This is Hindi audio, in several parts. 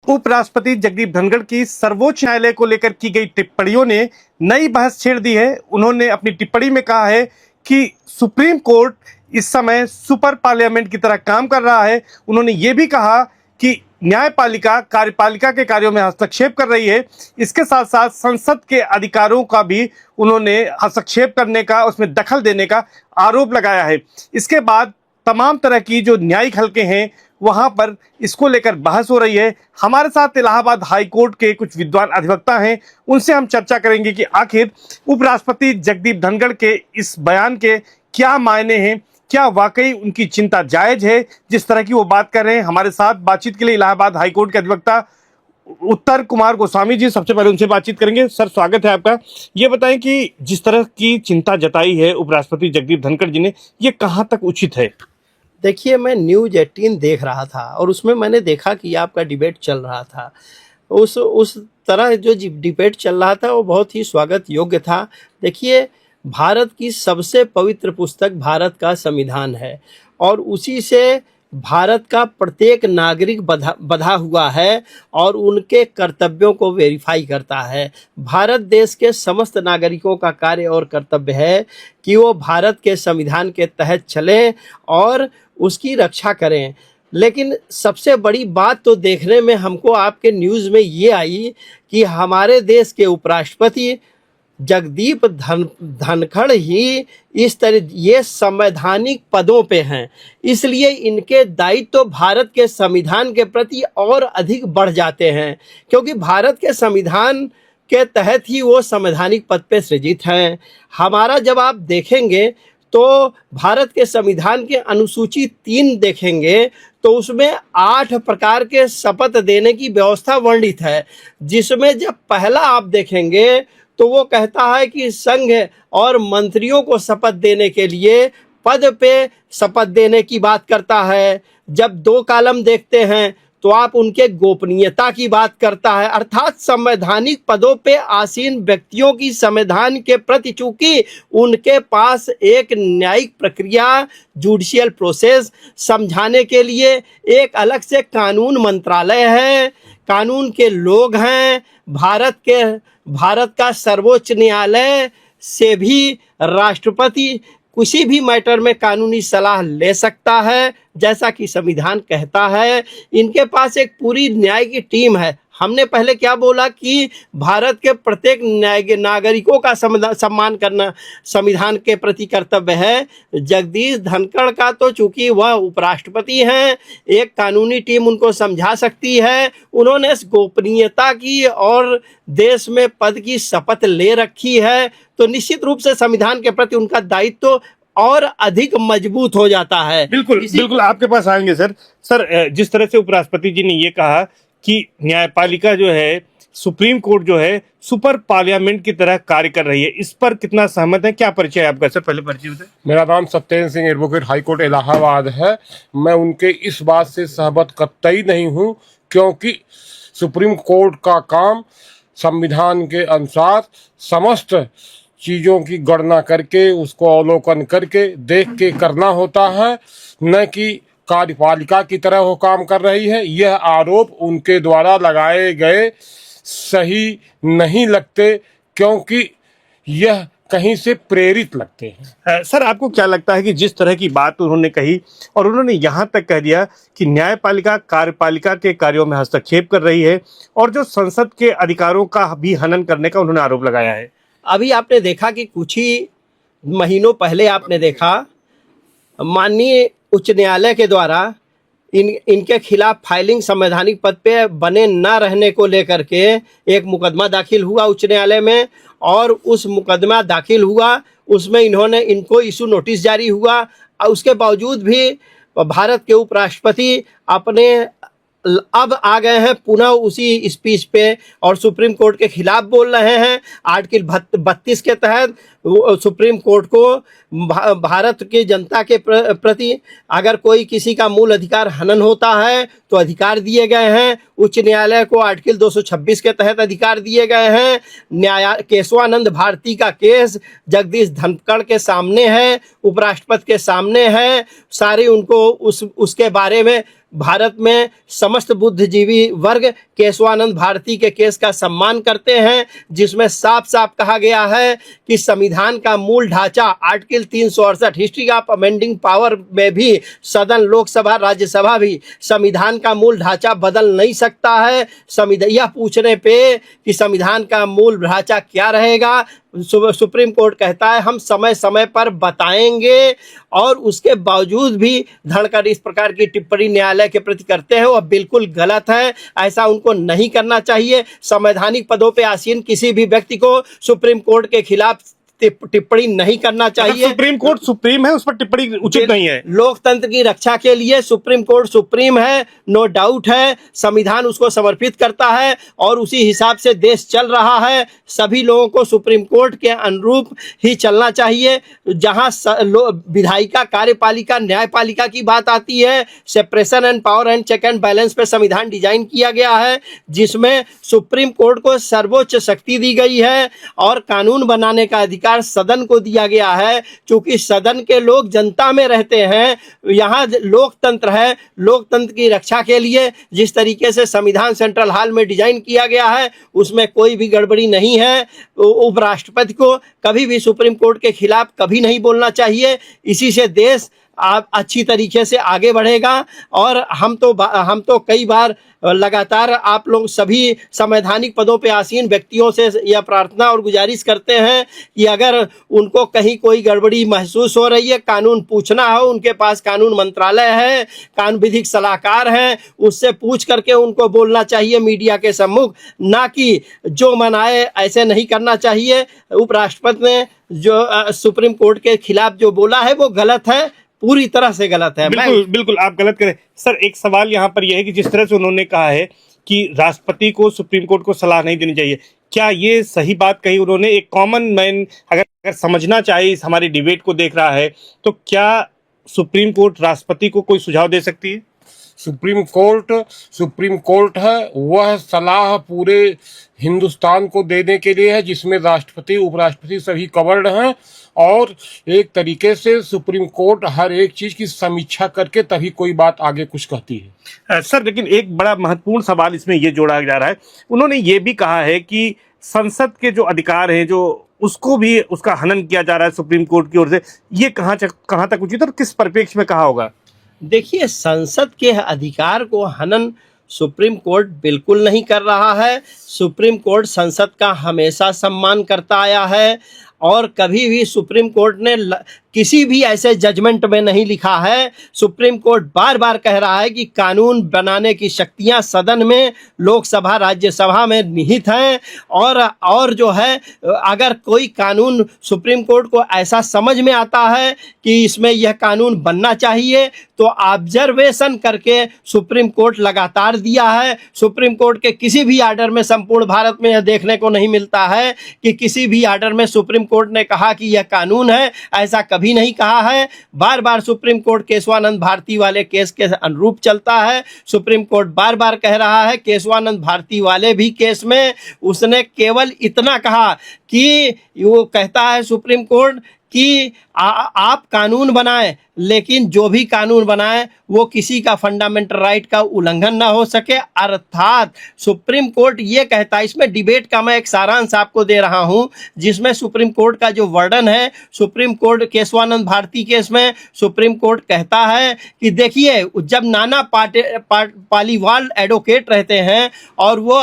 उपराष्ट्रपति जगदीप धनखड़ की सर्वोच्च न्यायालय को लेकर की गई टिप्पणियों ने नई बहस छेड़ दी है। उन्होंने अपनी टिप्पणी में कहा है कि सुप्रीम कोर्ट इस समय सुपर पार्लियामेंट की तरह काम कर रहा है। उन्होंने ये भी कहा कि न्यायपालिका कार्यपालिका के कार्यों में हस्तक्षेप कर रही है। इसके साथ साथ संसद के अधिकारों का भी उन्होंने हस्तक्षेप करने का, उसमें दखल देने का आरोप लगाया है। इसके बाद तमाम तरह की जो न्यायिक हलके हैं वहां पर इसको लेकर बहस हो रही है। हमारे साथ इलाहाबाद हाई कोर्ट के कुछ विद्वान अधिवक्ता हैं, उनसे हम चर्चा करेंगे कि आखिर उपराष्ट्रपति जगदीप धनखड़ के इस बयान के क्या मायने हैं, क्या वाकई उनकी चिंता जायज है जिस तरह की वो बात कर रहे हैं। हमारे साथ बातचीत के लिए इलाहाबाद हाई कोर्ट के अधिवक्ता उत्तर कुमार गोस्वामी जी, सबसे पहले उनसे बातचीत करेंगे। सर, स्वागत है आपका। ये बताएं कि जिस तरह की चिंता जताई है उपराष्ट्रपति जगदीप धनखड़ जी ने, ये कहाँ तक उचित है? देखिए, मैं न्यूज़ 18 देख रहा था और उसमें मैंने देखा कि आपका डिबेट चल रहा था। उस तरह जो डिबेट चल रहा था वो बहुत ही स्वागत योग्य था। देखिए, भारत की सबसे पवित्र पुस्तक भारत का संविधान है और उसी से भारत का प्रत्येक नागरिक बंधा हुआ है और उनके कर्तव्यों को वेरीफाई करता है। भारत देश के समस्त नागरिकों का कार्य और कर्तव्य है कि वो भारत के संविधान के तहत चलें और उसकी रक्षा करें। लेकिन सबसे बड़ी बात तो देखने में हमको आपके न्यूज़ में ये आई कि हमारे देश के उपराष्ट्रपति जगदीप धनखड़ ही इस तरह ये संवैधानिक पदों पे हैं, इसलिए इनके दायित्व तो भारत के संविधान के प्रति और अधिक बढ़ जाते हैं, क्योंकि भारत के संविधान के तहत ही वो संवैधानिक पद पे सृजित हैं। हमारा जब आप देखेंगे तो भारत के संविधान के अनुसूची 3 देखेंगे तो उसमें 8 प्रकार के शपथ देने की व्यवस्था वर्णित है, जिसमें जब पहला आप देखेंगे तो वो कहता है कि संघ और मंत्रियों को शपथ देने के लिए पद पे शपथ देने की बात करता है। जब 2 कॉलम देखते हैं तो आप उनके गोपनीयता की बात करता है, अर्थात संवैधानिक पदों पे आसीन व्यक्तियों की संविधान के प्रति चूंकि उनके पास एक न्यायिक प्रक्रिया जुडिशियल प्रोसेस समझाने के लिए एक अलग से कानून मंत्रालय है, कानून के लोग हैं, भारत का सर्वोच्च न्यायालय से भी राष्ट्रपति किसी भी मैटर में कानूनी सलाह ले सकता है, जैसा कि संविधान कहता है। इनके पास एक पूरी न्याय की टीम है। हमने पहले क्या बोला कि भारत के प्रत्येक नागरिकों का सम्मान करना संविधान के प्रति कर्तव्य है। जगदीश धनखड़ का तो चूंकि वह उपराष्ट्रपति हैं, एक कानूनी टीम उनको समझा सकती है। उन्होंने गोपनीयता की और देश में पद की शपथ ले रखी है, तो निश्चित रूप से संविधान के प्रति उनका दायित्व और अधिक मजबूत हो जाता है। बिल्कुल आपके पास आएंगे सर, जिस तरह से उपराष्ट्रपति जी ने ये कहा कि न्यायपालिका जो है, सुप्रीम कोर्ट जो है, सुपर पार्लियामेंट की तरह कार्य कर रही है, इस पर कितना सहमत है? क्या परिचय है आपका? सर, पहले परिचय बताएं। मेरा नाम Satyendra Singh, advocate high court Allahabad है। मैं उनके इस बात से सहमत कतई नहीं हूँ, क्योंकि सुप्रीम कोर्ट का काम संविधान के अनुसार समस्त चीज़ों की गणना करके, उसको अवलोकन करके देख के करना होता है, न कि कार्यपालिका की तरह वो काम कर रही है। यह आरोप उनके द्वारा लगाए गए सही नहीं लगते, क्योंकि यह कहीं से प्रेरित लगते हैं। सर, आपको क्या लगता है कि जिस तरह की बात उन्होंने कही और उन्होंने यहाँ तक कह दिया कि न्यायपालिका कार्यपालिका के कार्यों में हस्तक्षेप कर रही है और जो संसद के अधिकारों का भी हनन करने का उन्होंने आरोप लगाया है? अभी आपने देखा कि कुछ ही महीनों पहले आपने देखा माननीय उच्च न्यायालय के द्वारा इनके खिलाफ फाइलिंग संवैधानिक पद पे बने न रहने को लेकर के एक मुकदमा दाखिल हुआ उच्च न्यायालय में, और उस मुकदमा दाखिल हुआ उसमें इनको इशू नोटिस जारी हुआ। और उसके बावजूद भी भारत के उपराष्ट्रपति अपने अब आ गए हैं पुनः उसी स्पीच पे और सुप्रीम कोर्ट के खिलाफ बोल रहे हैं। आर्टिकल 32 के तहत सुप्रीम कोर्ट को भारत की जनता के प्रति अगर कोई किसी का मूल अधिकार हनन होता है तो अधिकार दिए गए हैं। उच्च न्यायालय को आर्टिकल 226 के तहत अधिकार दिए गए हैं। केशवानंद भारती का केस जगदीश धनखड़ के सामने है, उपराष्ट्रपति के सामने है। सारे उनको उसके बारे में भारत में समस्त बुद्धिजीवी वर्ग केशवानंद भारती के केस का सम्मान करते हैं, जिसमें साफ साफ कहा गया है कि संविधान का मूल ढांचा article 368 history of amending power में भी सदन, लोकसभा, राज्यसभा भी संविधान का मूल ढांचा बदल नहीं सकता है। यह पूछने पे कि संविधान का मूल ढांचा क्या रहेगा, सुप्रीम कोर्ट कहता है हम समय समय पर बताएंगे, और उसके बावजूद भी धड़कर इस प्रकार की टिप्पणी न्यायालय के प्रति करते हैं, वह बिल्कुल गलत है। ऐसा उनको नहीं करना चाहिए। संवैधानिक पदों पे आसीन किसी भी व्यक्ति को सुप्रीम कोर्ट के खिलाफ टिप्पणी नहीं करना चाहिए। सुप्रीम कोर्ट सुप्रीम है, उस पर टिप्पणी उचित नहीं है। लोकतंत्र की रक्षा के लिए सुप्रीम कोर्ट सुप्रीम है, नो डाउट है। संविधान उसको समर्पित करता है और उसी हिसाब से देश चल रहा है। सभी लोगों को सुप्रीम कोर्ट के अनुरूप ही चलना चाहिए। जहां विधायिका, कार्यपालिका, न्यायपालिका की बात आती है, separation and power and check and balance पे संविधान डिजाइन किया गया है, जिसमें सुप्रीम कोर्ट को सर्वोच्च शक्ति दी गई है और कानून बनाने का अधिकार सदन को दिया गया है। क्योंकि सदन के लोग जनता में रहते हैं, यहाँ लोकतंत्र है। लोकतंत्र की रक्षा के लिए जिस तरीके से संविधान सेंट्रल हॉल में डिजाइन किया गया है, उसमें कोई भी गड़बड़ी नहीं है। उपराष्ट्रपति को कभी भी सुप्रीम कोर्ट के खिलाफ कभी नहीं बोलना चाहिए। इसी से देश अच्छी तरीके से आगे बढ़ेगा। और हम तो कई बार लगातार आप लोग सभी संवैधानिक पदों पे आसीन व्यक्तियों से यह प्रार्थना और गुजारिश करते हैं कि अगर उनको कहीं कोई गड़बड़ी महसूस हो रही है, कानून पूछना हो, उनके पास कानून मंत्रालय है, कानून विधिक सलाहकार हैं, उससे पूछ करके उनको बोलना चाहिए मीडिया के सम्मुख, ना कि जो मन आए ऐसे नहीं करना चाहिए। उपराष्ट्रपति ने जो सुप्रीम कोर्ट के खिलाफ जो बोला है वो गलत है, पूरी तरह से गलत है। बिल्कुल बिल्कुल आप गलत करें। सर, एक सवाल यहाँ पर यह है कि जिस तरह से उन्होंने कहा है कि राष्ट्रपति को सुप्रीम कोर्ट को सलाह नहीं देनी चाहिए, क्या ये सही बात कही उन्होंने? एक कॉमन मैन अगर समझना चाहे, इस हमारी डिबेट को देख रहा है, तो क्या सुप्रीम कोर्ट राष्ट्रपति को कोई सुझाव दे सकती है? सुप्रीम कोर्ट है, वह सलाह पूरे हिंदुस्तान को देने के लिए है, जिसमें राष्ट्रपति, उपराष्ट्रपति सभी कवर्ड हैं। और एक तरीके से सुप्रीम कोर्ट हर एक चीज की समीक्षा करके तभी कोई बात आगे कुछ कहती है। सर, लेकिन एक बड़ा महत्वपूर्ण सवाल इसमें ये जोड़ा जा रहा है, उन्होंने ये भी कहा है कि संसद के जो अधिकार हैं, जो उसको भी उसका हनन किया जा रहा है सुप्रीम कोर्ट की ओर से। ये कहाँ तक उचित और किस परिप्रेक्ष्य में कहा होगा? देखिए, संसद के अधिकार को हनन सुप्रीम कोर्ट बिल्कुल नहीं कर रहा है। सुप्रीम कोर्ट संसद का हमेशा सम्मान करता आया है और कभी भी सुप्रीम कोर्ट ने किसी भी ऐसे जजमेंट में नहीं लिखा है। सुप्रीम कोर्ट बार बार कह रहा है कि कानून बनाने की शक्तियां सदन में, लोकसभा, राज्यसभा में निहित हैं। और जो है, अगर कोई कानून सुप्रीम कोर्ट को ऐसा समझ में आता है कि इसमें यह कानून बनना चाहिए, तो ऑब्जर्वेशन करके सुप्रीम कोर्ट लगातार दिया है। सुप्रीम कोर्ट के किसी भी आर्डर में, संपूर्ण भारत में यह देखने को नहीं मिलता है कि किसी भी आर्डर में सुप्रीम कोर्ट ने कहा कि यह कानून है, ऐसा कभी नहीं कहा है। बार बार सुप्रीम कोर्ट केशवानंद भारती वाले केस के अनुरूप चलता है। सुप्रीम कोर्ट बार बार कह रहा है, केशवानंद भारती वाले भी केस में उसने केवल इतना कहा कि वो कहता है सुप्रीम कोर्ट कि आप कानून बनाएं, लेकिन जो भी कानून बनाए वो किसी का फंडामेंटल राइट का उल्लंघन ना हो सके। अर्थात सुप्रीम कोर्ट ये कहता है, इसमें डिबेट का मैं एक सारांश आपको दे रहा हूं, जिसमें सुप्रीम कोर्ट का जो वर्णन है, supreme court Kesavananda Bharati case में सुप्रीम कोर्ट कहता है कि देखिए, जब नाना पालीवाल एडवोकेट रहते हैं और वो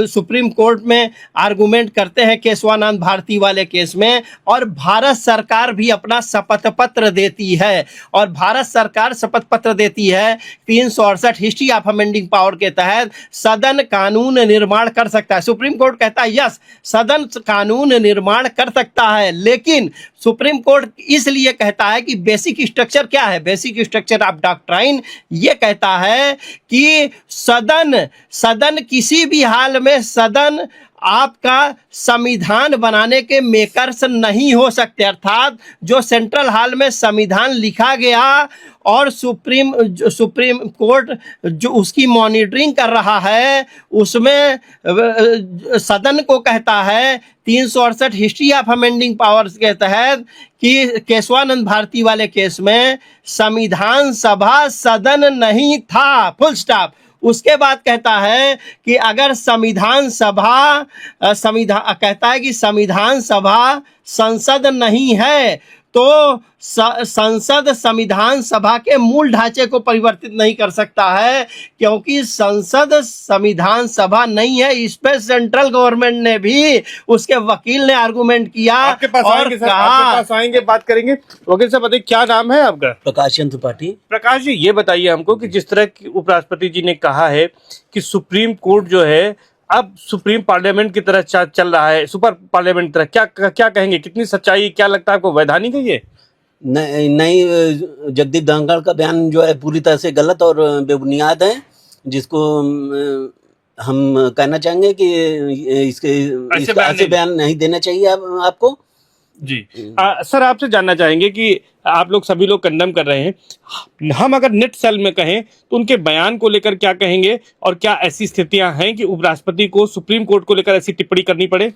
सुप्रीम कोर्ट में आर्गुमेंट करते हैं केशवानंद भारती वाले केस में, और भारत सरकार भी अपना शपथ पत्र देती है, और भारत सरकार शपथ पत्र देती है 368 हिस्ट्री ऑफ अमेंडिंग पावर के तहत सदन कानून निर्माण कर सकता है। सुप्रीम कोर्ट कहता है यस, सदन कानून निर्माण कर सकता है, लेकिन सुप्रीम कोर्ट इसलिए कहता है कि बेसिक स्ट्रक्चर क्या है, बेसिक स्ट्रक्चर ऑफ डॉक्ट्राइन ये कहता है कि सदन किसी भी हाल में सदन आपका संविधान बनाने के मेकर्स नहीं हो सकते। अर्थात जो सेंट्रल हॉल में संविधान लिखा गया और सुप्रीम कोर्ट जो उसकी मॉनिटरिंग कर रहा है, उसमें सदन को कहता है 368 हिस्ट्री ऑफ अमेंडिंग पावर्स के तहत कि केशवानंद भारती वाले केस में संविधान सभा सदन नहीं था, फुल स्टॉप। उसके बाद कहता है कि अगर संविधान कहता है कि संविधान सभा संसद नहीं है, तो संसद संविधान सभा के मूल ढांचे को परिवर्तित नहीं कर सकता है, क्योंकि संसद संविधान सभा नहीं है। इस पे सेंट्रल गवर्नमेंट ने भी, उसके वकील ने आर्गुमेंट किया आपके पास और आएंगे सर, कहा। आपके पास आएंगे, बात करेंगे। वकील साहब बताइए, क्या नाम है आपका? प्रकाश चंद्र त्रिपाठी। प्रकाश जी, ये बताइए हमको कि जिस तरह की उपराष्ट्रपति जी ने कहा है कि सुप्रीम कोर्ट जो है अब सुप्रीम पार्लियामेंट की तरह चल रहा है, सुपर पार्लियामेंट की तरह, क्या कहेंगे? कितनी सच्चाई, क्या लगता है आपको, वैधानिक है ये? नहीं, जगदीप धनखड़ का बयान जो है पूरी तरह से गलत और बेबुनियाद है, जिसको हम कहना चाहेंगे कि ऐसे बयान नहीं देना चाहिए आपको जी। सर, आपसे जानना चाहेंगे कि आप लोग सभी लोग कंडेम कर रहे हैं, हम अगर नेट सेल में कहें तो उनके बयान को लेकर क्या कहेंगे, और क्या ऐसी स्थितियां हैं कि उपराष्ट्रपति को सुप्रीम कोर्ट को लेकर ऐसी टिप्पणी करनी पड़े?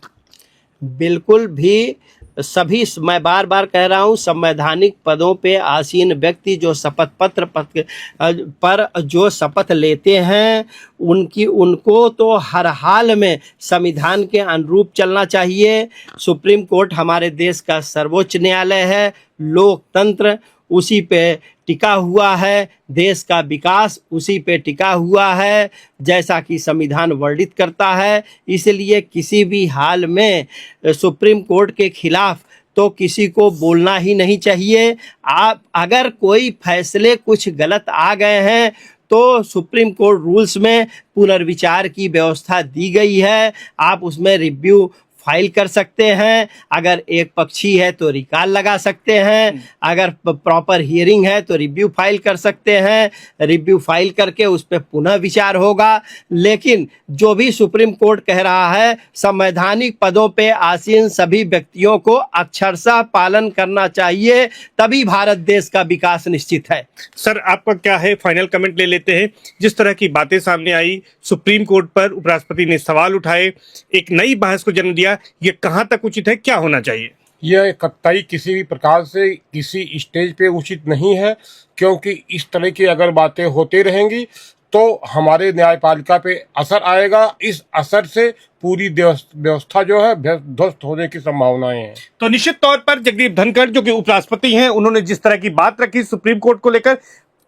बिल्कुल भी। सभी, मैं बार बार कह रहा हूं, संवैधानिक पदों पे आसीन व्यक्ति जो शपथ पत्र पर जो शपथ लेते हैं, उनको तो हर हाल में संविधान के अनुरूप चलना चाहिए। सुप्रीम कोर्ट हमारे देश का सर्वोच्च न्यायालय है, लोकतंत्र उसी पे टिका हुआ है, देश का विकास उसी पे टिका हुआ है, जैसा कि संविधान वर्णित करता है। इसलिए किसी भी हाल में सुप्रीम कोर्ट के खिलाफ तो किसी को बोलना ही नहीं चाहिए। आप अगर कोई फैसले कुछ गलत आ गए हैं तो सुप्रीम कोर्ट रूल्स में पुनर्विचार की व्यवस्था दी गई है, आप उसमें रिव्यू फाइल कर सकते हैं। अगर एक पक्षी है तो रिकॉल लगा सकते हैं, अगर प्रॉपर हियरिंग है तो रिव्यू फाइल कर सकते हैं, रिव्यू फाइल करके उस पर पुनः विचार होगा। लेकिन जो भी सुप्रीम कोर्ट कह रहा है, संवैधानिक पदों पे आसीन सभी व्यक्तियों को अक्षरशः पालन करना चाहिए, तभी भारत देश का विकास निश्चित है। सर, आपका क्या है, फाइनल कमेंट ले लेते हैं। जिस तरह की बातें सामने आई, सुप्रीम कोर्ट पर उपराष्ट्रपति ने सवाल उठाए, एक नई बहस को जन्म दिया, ये कहां तक उचित है, क्या होना चाहिए? यह कतई किसी भी प्रकार से किसी स्टेज पे उचित नहीं है, क्योंकि इस तरह की अगर बातें होती रहेंगी तो हमारे न्यायपालिका पे असर आएगा। इस असर से पूरी व्यवस्था जो है ध्वस्त होने की संभावनाएं हैं। तो निश्चित तौर पर जगदीप धनखड़ जो कि उपराष्ट्रपति हैं, उन्होंने जिस तरह की बात रखी सुप्रीम कोर्ट को लेकर,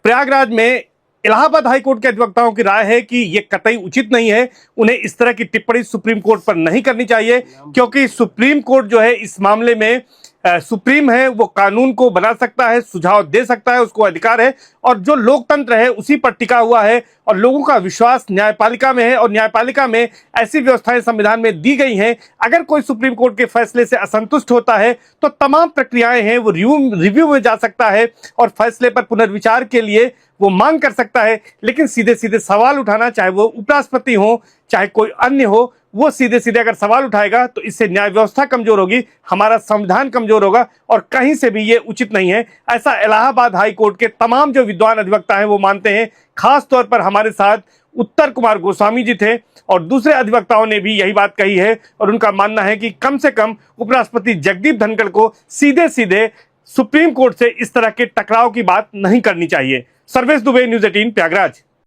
प्रयागराज में इलाहाबाद हाईकोर्ट के अधिवक्ताओं की राय है कि यह कतई उचित नहीं है, उन्हें इस तरह की टिप्पणी सुप्रीम कोर्ट पर नहीं करनी चाहिए, क्योंकि सुप्रीम कोर्ट जो है इस मामले में सुप्रीम है, वो कानून को बना सकता है, सुझाव दे सकता है, उसको अधिकार है, और जो लोकतंत्र है उसी पर टिका हुआ है, और लोगों का विश्वास न्यायपालिका में है, और न्यायपालिका में ऐसी व्यवस्थाएं संविधान में दी गई हैं। अगर कोई सुप्रीम कोर्ट के फैसले से असंतुष्ट होता है तो तमाम प्रक्रियाएं हैं वो रिव्यू में जा सकता है और फैसले पर पुनर्विचार के लिए वो मांग कर सकता है। लेकिन सीधे सीधे सवाल उठाना, चाहे वो उपराष्ट्रपति हो चाहे कोई अन्य हो, वो सीधे सीधे अगर सवाल उठाएगा तो इससे न्याय व्यवस्था कमजोर होगी, हमारा संविधान कमजोर होगा, और कहीं से भी ये उचित नहीं है। ऐसा इलाहाबाद हाई कोर्ट के तमाम जो विद्वान अधिवक्ता हैं वो मानते हैं। खास तौर पर हमारे साथ उत्तर कुमार गोस्वामी जी थे, और दूसरे अधिवक्ताओं ने भी यही बात कही है, और उनका मानना है कि कम से कम उपराष्ट्रपति जगदीप धनखड़ को सीधे सीधे सुप्रीम कोर्ट से इस तरह के टकराव की बात नहीं करनी चाहिए। सर्वेश दुबे, न्यूज़ 18, प्रयागराज।